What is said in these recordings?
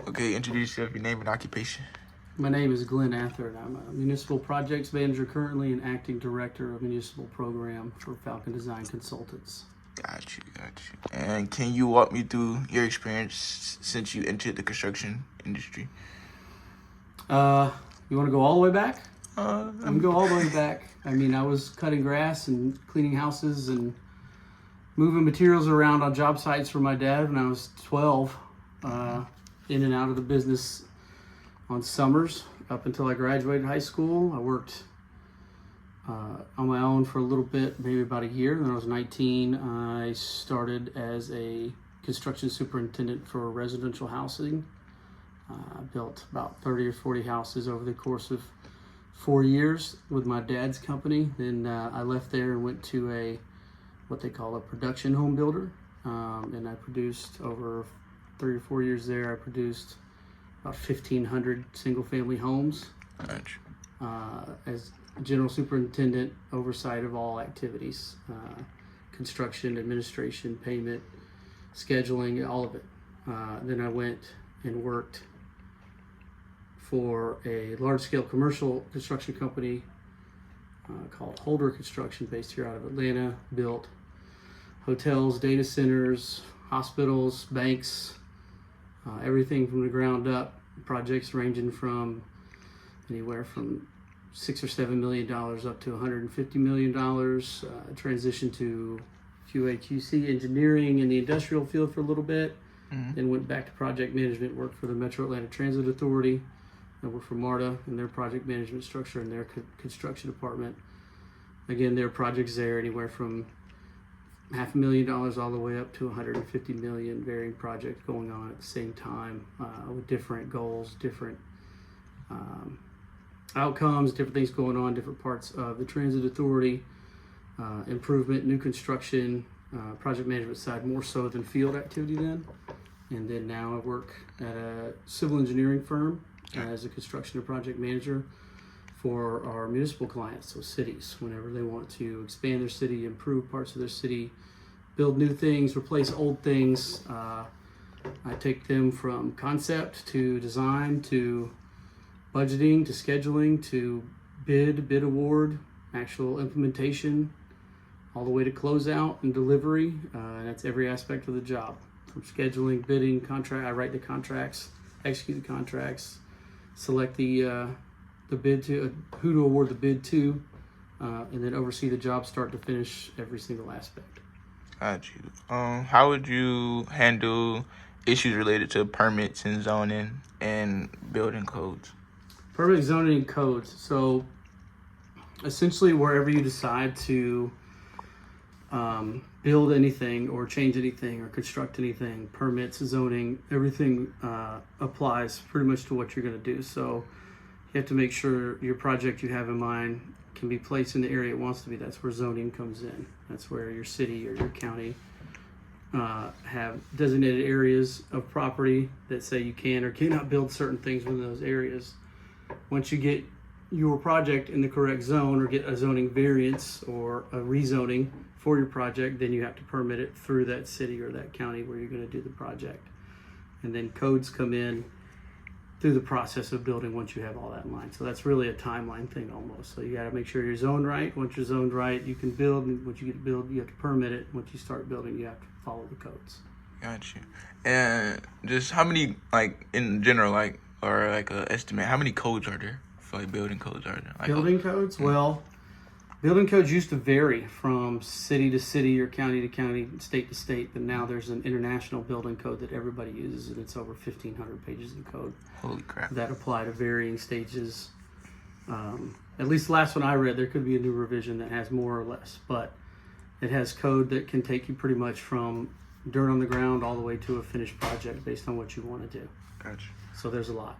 Okay, introduce yourself, your name and occupation. My name is Glenn Athard. I'm a municipal projects manager currently and acting director of municipal program for Falcon Design Consultants. Got you. And can you walk me through your experience since you entered the construction industry? You want to go all the way back? I I'm can go all the way back. I mean, I was cutting grass and cleaning houses and moving materials around on job sites for my dad when I was 12, in and out of the business on summers up until I graduated high school. I worked on my own for a little bit, maybe about a year. When I was 19, I started as a construction superintendent for residential housing. I built about 30 or 40 houses over the course of 4 years with my dad's company. Then I left there and went to what they call a production home builder. And I produced over 3 or 4 years there. I produced about 1,500 single-family homes as general superintendent, oversight of all activities, construction, administration, payment, scheduling, all of it. Then I went and worked for a large-scale commercial construction company called Holder Construction, based here out of Atlanta. Built hotels, data centers, hospitals, banks, everything from the ground up. Projects ranging from anywhere from $6 or $7 million up to $150 million. Transitioned to QA/QC engineering in the industrial field for a little bit. Then went back to project management, worked for the Metro Atlanta Transit Authority. I worked for MARTA and their project management structure and their construction department. Again, their projects there anywhere from $500,000 all the way up to $150 million, varying projects going on at the same time with different goals, different outcomes, different things going on, different parts of the transit authority, improvement, new construction, project management side more so than field activity then. And then now I work at a civil engineering firm as a construction and project manager for our municipal clients, so cities, whenever they want to expand their city, improve parts of their city, build new things, replace old things. I take them from concept to design to budgeting to scheduling to bid award, actual implementation, all the way to closeout and delivery. And that's every aspect of the job, from scheduling, bidding, contract. I write the contracts, execute the contracts, select the bid to who to award the bid to, and then oversee the job start to finish, every single aspect. Got you. How would you handle issues related to permits and zoning and building codes? Permit, zoning, and codes. So essentially, wherever you decide to build anything or change anything or construct anything, permits, zoning, everything applies pretty much to what you're going to do. So you have to make sure your project you have in mind can be placed in the area it wants to be. That's where zoning comes in. That's where your city or your county have designated areas of property that say you can or cannot build certain things within those areas. Once you get your project in the correct zone or get a zoning variance or a rezoning for your project, then you have to permit it through that city or that county where you're going to do the project. And then codes come in through the process of building once you have all that in line. So that's really a timeline thing almost. So you got to make sure you're zoned right. Once you're zoned right, you can build. And once you get to build, you have to permit it. Once you start building, you have to follow the codes. Got you. And just how many, like in general, like or like a estimate, how many codes are there? For like building codes are there? Like, building codes? Well, building codes used to vary from city to city or county to county, state to state, but now there's an international building code that everybody uses, and it's over 1,500 pages of code. Holy crap. That apply to varying stages. At least the last one I read, there could be a new revision that has more or less, but it has code that can take you pretty much from dirt on the ground all the way to a finished project based on what you want to do. Gotcha. So there's a lot.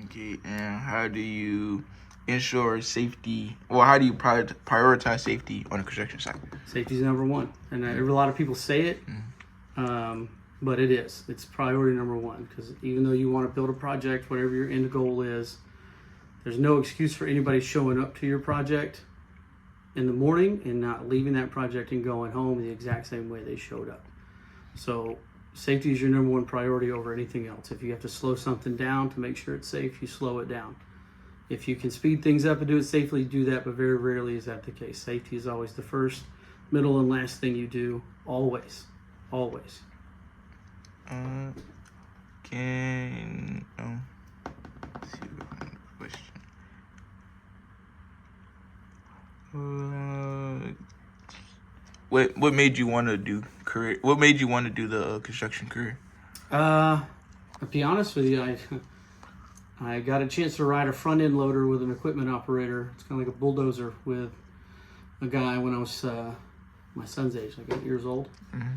Okay, and how do you ensure safety? Well, how do you prioritize safety on a construction site? Safety is number one, and a lot of people say it, but it is. It's priority number one, because even though you want to build a project, whatever your end goal is, there's no excuse for anybody showing up to your project in the morning and not leaving that project and going home the exact same way they showed up. So safety is your number one priority over anything else. If you have to slow something down to make sure it's safe, you slow it down. If you can speed things up and do it safely, do that, but very rarely is that the case. Safety is always the first, middle, and last thing you do, always. Always. Let's see question. What made you want to do career? What made you want to do the construction career? To be honest with you, I got a chance to ride a front end loader with an equipment operator. It's kind of like a bulldozer with a guy when I was my son's age, like 8 years old. Mm-hmm.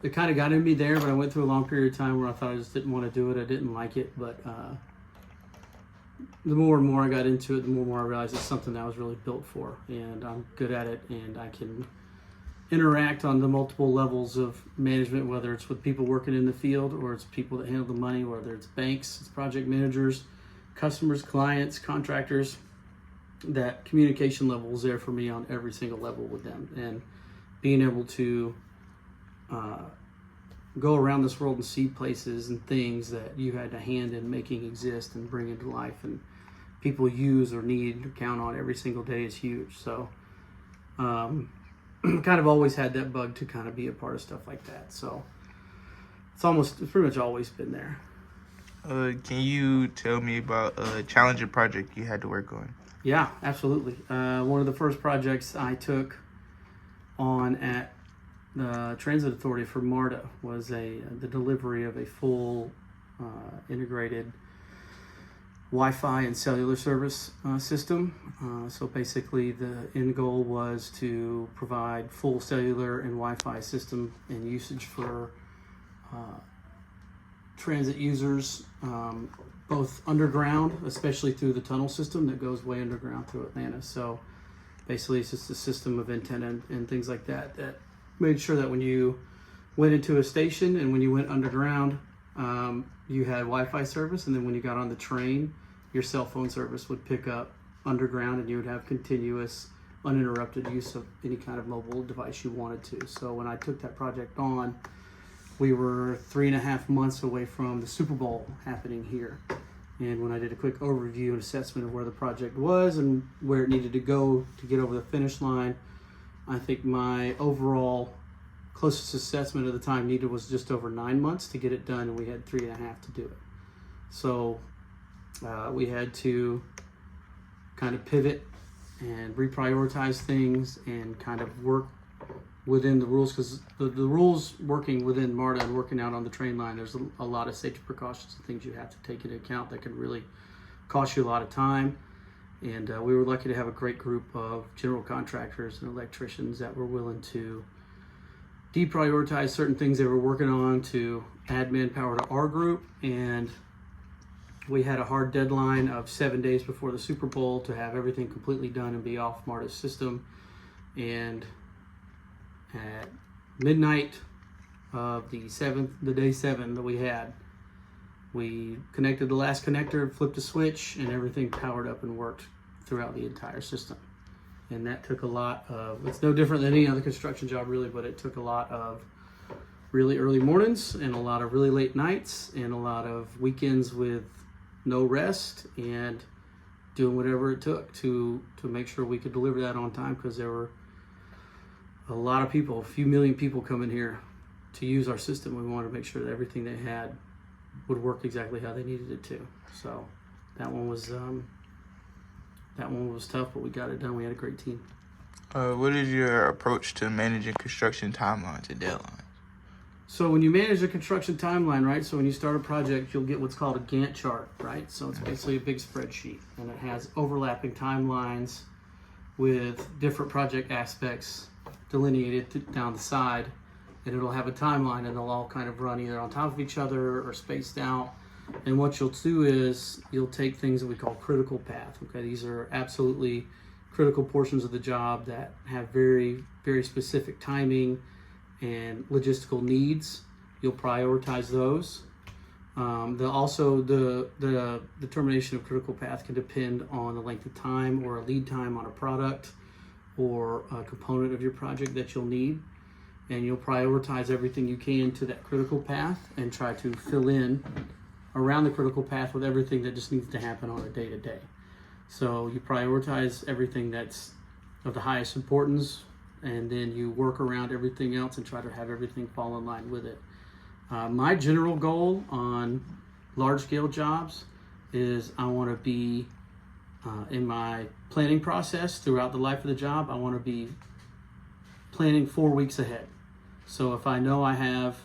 It kind of got in me there, but I went through a long period of time where I thought I just didn't want to do it. I didn't like it, but the more and more I got into it, the more and more I realized it's something that I was really built for, and I'm good at it, and I can interact on the multiple levels of management, whether it's with people working in the field or it's people that handle the money, whether it's banks, it's project managers, customers, clients, contractors. That communication level is there for me on every single level with them, and being able to go around this world and see places and things that you had a hand in making exist and bring into life and people use or need or count on every single day is huge. So kind of always had that bug to kind of be a part of stuff like that. So it's pretty much always been there. Can you tell me about a challenging project you had to work on? Yeah, absolutely. One of the first projects I took on at the Transit Authority for MARTA was the delivery of a full integrated Wi-Fi and cellular service system. So basically the end goal was to provide full cellular and Wi-Fi system and usage for transit users, both underground, especially through the tunnel system that goes way underground through Atlanta. So basically it's just a system of antenna and things like that that made sure that when you went into a station and when you went underground, you had Wi-Fi service, and then when you got on the train, your cell phone service would pick up underground, and you would have continuous, uninterrupted use of any kind of mobile device you wanted to. So when I took that project on, we were 3.5 months away from the Super Bowl happening here. And when I did a quick overview and assessment of where the project was and where it needed to go to get over the finish line, I think my overall closest assessment of the time needed was just over 9 months to get it done, and we had 3.5 to do it. So we had to kind of pivot and reprioritize things and kind of work within the rules, because the rules working within MARTA and working out on the train line, there's a lot of safety precautions and things you have to take into account that can really cost you a lot of time. And we were lucky to have a great group of general contractors and electricians that were willing to deprioritize certain things they were working on to add manpower to our group. And we had a hard deadline of 7 days before the Super Bowl to have everything completely done and be off MARTA's system. And at midnight of the day 7 that we had, we connected the last connector, flipped a switch, and everything powered up and worked throughout the entire system. And that took a lot of, it's no different than any other construction job really, but it took a lot of really early mornings and a lot of really late nights and a lot of weekends with no rest and doing whatever it took to make sure we could deliver that on time, because there were a lot of people, a few million people coming here to use our system. We wanted to make sure that everything they had would work exactly how they needed it to. So that one was tough, but we got it done. We had a great team. What is your approach to managing construction timelines and deadlines? So when you manage a construction timeline, right, so when you start a project, you'll get what's called a Gantt chart, right? So it's basically a big spreadsheet, and it has overlapping timelines with different project aspects delineated down the side, and it'll have a timeline, and they'll all kind of run either on top of each other or spaced out. And what you'll do is you'll take things that we call critical path. Okay, these are absolutely critical portions of the job that have very, very specific timing and logistical needs. You'll prioritize those. The determination of critical path can depend on the length of time or a lead time on a product or a component of your project that you'll need. and you'll prioritize everything you can to that critical path and try to fill in around the critical path with everything that just needs to happen on a day-to-day. So you prioritize everything that's of the highest importance, and then you work around everything else and try to have everything fall in line with it. My general goal on large-scale jobs is I want to be in my planning process throughout the life of the job. I want to be planning 4 weeks ahead. So if I know I have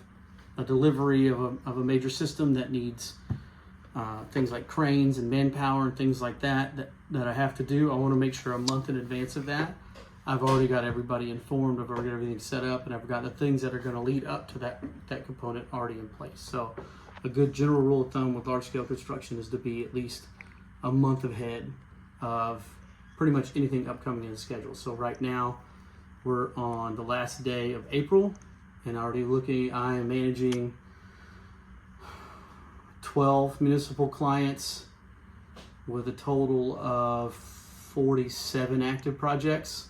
a delivery of a major system that needs things like cranes and manpower and things like that I have to do, I want to make sure a month in advance of that I've already got everybody informed, I've already got everything set up, and I've got the things that are going to lead up to that component already in place. So a good general rule of thumb with large scale construction is to be at least a month ahead of pretty much anything upcoming in the schedule. So right now we're on the last day of April, and I am managing 12 municipal clients with a total of 47 active projects.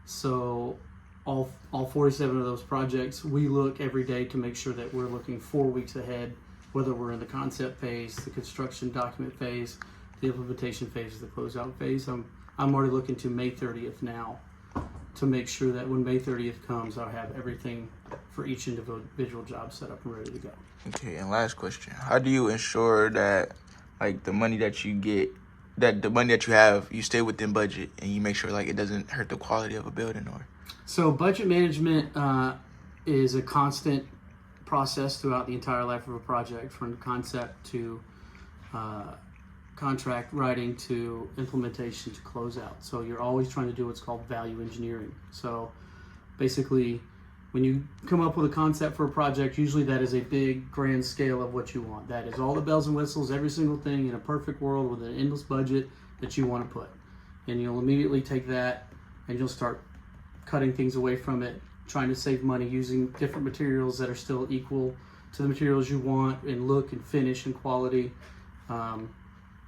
So all 47 of those projects, we look every day to make sure that we're looking 4 weeks ahead, whether we're in the concept phase, the construction document phase, the implementation phase, the closeout phase. I'm already looking to May 30th now to make sure that when May 30th comes, I'll have everything for each individual job set up and ready to go. Okay, and last question. How do you ensure that, like, the money that you get, that the money that you have, you stay within budget and you make sure, like, it doesn't hurt the quality of a building? Or So budget management is a constant process throughout the entire life of a project, from concept to contract writing to implementation to closeout. So you're always trying to do what's called value engineering. So basically, when you come up with a concept for a project, usually that is a big grand scale of what you want. That is all the bells and whistles, every single thing in a perfect world with an endless budget that you want to put. And you'll immediately take that and you'll start cutting things away from it, trying to save money using different materials that are still equal to the materials you want in look and finish and quality.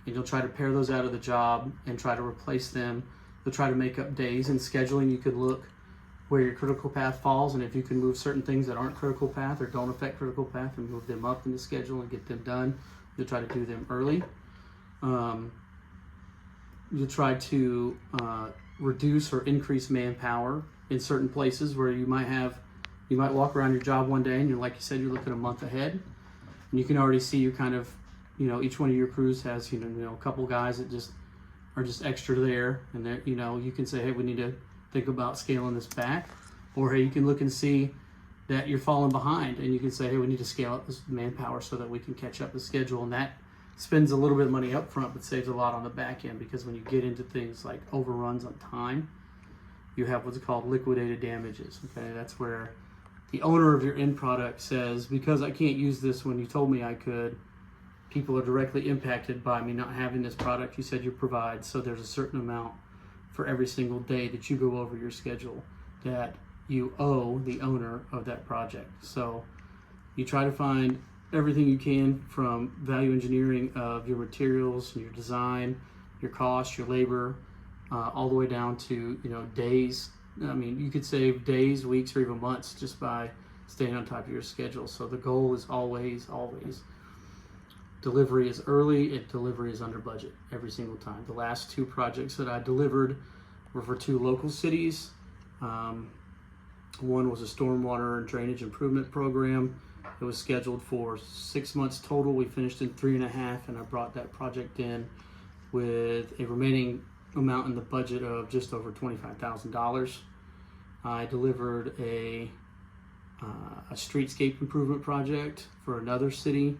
And you'll try to pare those out of the job and try to replace them. You'll try to make up days. In scheduling, you could look where your critical path falls, and if you can move certain things that aren't critical path or don't affect critical path and move them up in the schedule and get them done, you'll try to do them early. You'll try to reduce or increase manpower in certain places where you might walk around your job one day and you're, like you said, you're looking a month ahead, and you can already see you kind of, each one of your crews has, a couple guys that just are just extra there, and they're, you can say, hey, we need to think about scaling this back, or hey, you can look and see that you're falling behind, and you can say, hey, we need to scale up this manpower so that we can catch up the schedule, and that spends a little bit of money up front, but saves a lot on the back end, because when you get into things like overruns on time, you have what's called liquidated damages. Okay, that's where the owner of your end product says, because I can't use this when you told me I could, people are directly impacted by me not having this product you said you provide, so there's a certain amount for every single day that you go over your schedule that you owe the owner of that project. So you try to find everything you can, from value engineering of your materials, your design, your cost, your labor, all the way down to days. I mean, you could save days, weeks, or even months just by staying on top of your schedule. So the goal is always delivery is early, and delivery is under budget every single time. The last 2 projects that I delivered were for 2 local cities. One was a stormwater and drainage improvement program. It was scheduled for 6 months total. We finished in 3.5, and I brought that project in with a remaining amount in the budget of just over $25,000. I delivered a streetscape improvement project for another city.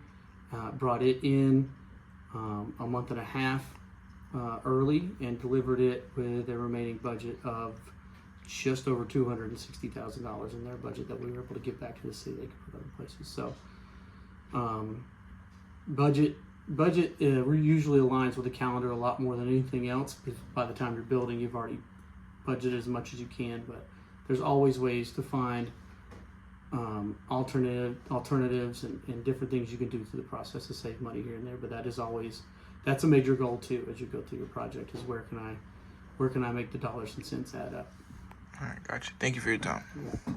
Brought it in a month and a half early, and delivered it with a remaining budget of just over $260,000 in their budget that we were able to give back to the city. They could put other places. So budget usually aligns with the calendar a lot more than anything else, because by the time you're building, you've already budgeted as much as you can. But there's always ways to find alternatives and different things you can do through the process to save money here and there. But that's a major goal too as you go through your project, is where can I make the dollars and cents add up. all right, gotcha. Thank you for your time. Yeah.